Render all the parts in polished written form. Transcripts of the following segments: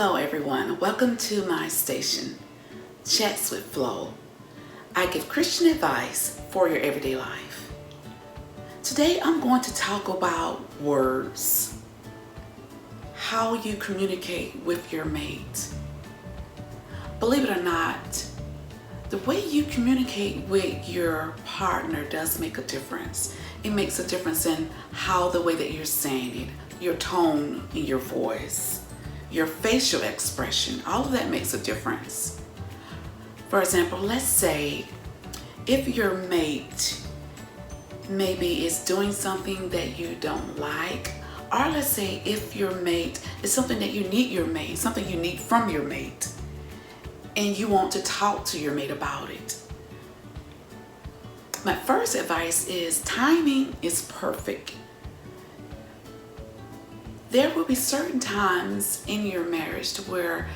Hello everyone, welcome to my station, Chats with Flo. I give Christian advice for your everyday life. Today I'm going to talk about words, how you communicate with your mate. Believe it or not, the way you communicate with your partner does make a difference. It makes a difference in the way that you're saying it, your tone in your voice, your facial expression. All of that makes a difference. For example, let's say if your mate maybe is doing something that you don't like, or let's say if your mate is something that you need something you need from your mate, and you want to talk to your mate about it. My first advice is timing is perfect. There will be certain times in your marriage to where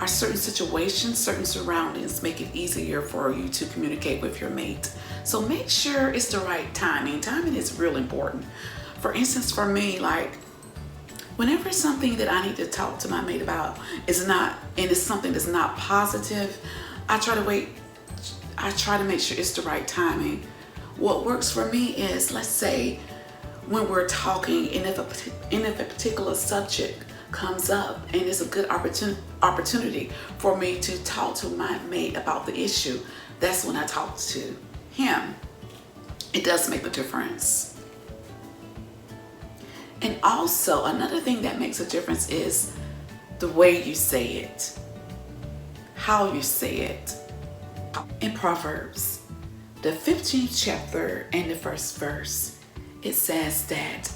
certain situations, certain surroundings make it easier for you to communicate with your mate. So make sure it's the right timing. Timing is real important. For instance, for me, like whenever something that I need to talk to my mate about is something that's not positive, I try to wait. I try to make sure it's the right timing. What works for me is, let's say, when we're talking, and if a particular subject comes up and it's a good opportunity for me to talk to my mate about the issue, that's when I talk to him. It does make a difference. And also another thing that makes a difference is the way you say it, how you say it. In Proverbs, the 15th chapter and the first verse, it says that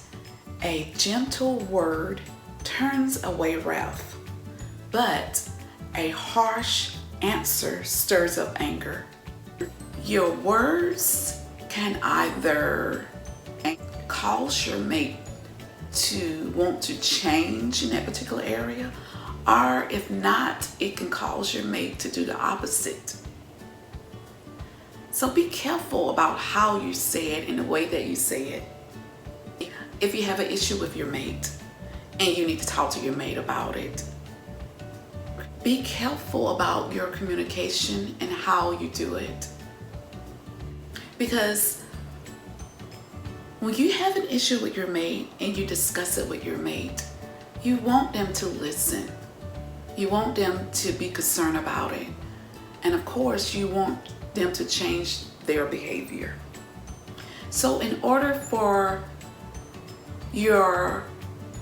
a gentle word turns away wrath, but a harsh answer stirs up anger. Your words can either cause your mate to want to change in that particular area, or if not, it can cause your mate to do the opposite. So be careful about how you say it and the way that you say it. If you have an issue with your mate and you need to talk to your mate about it, be careful about your communication and how you do it. Because when you have an issue with your mate and you discuss it with your mate, you want them to listen. You want them to be concerned about it. And of course, you want them to change their behavior. So in order for your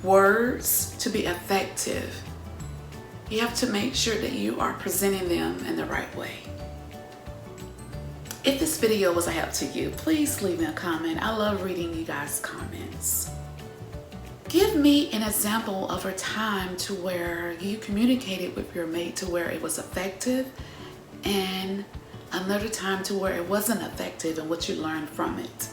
words to be effective, you have to make sure that you are presenting them in the right way. If this video was a help to you, please leave me a comment. I love reading you guys' comments. Give me an example of a time to where you communicated with your mate to where it was effective, and another time to where it wasn't effective and what you learned from it.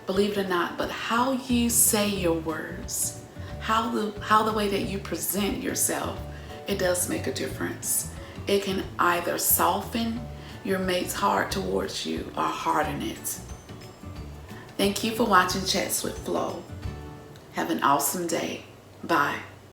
Believe it or not, but how you say your words, how the way that you present yourself, it does make a difference. It can either soften your mate's heart towards you or harden it. Thank you for watching Chats with Flo. Have an awesome day. Bye.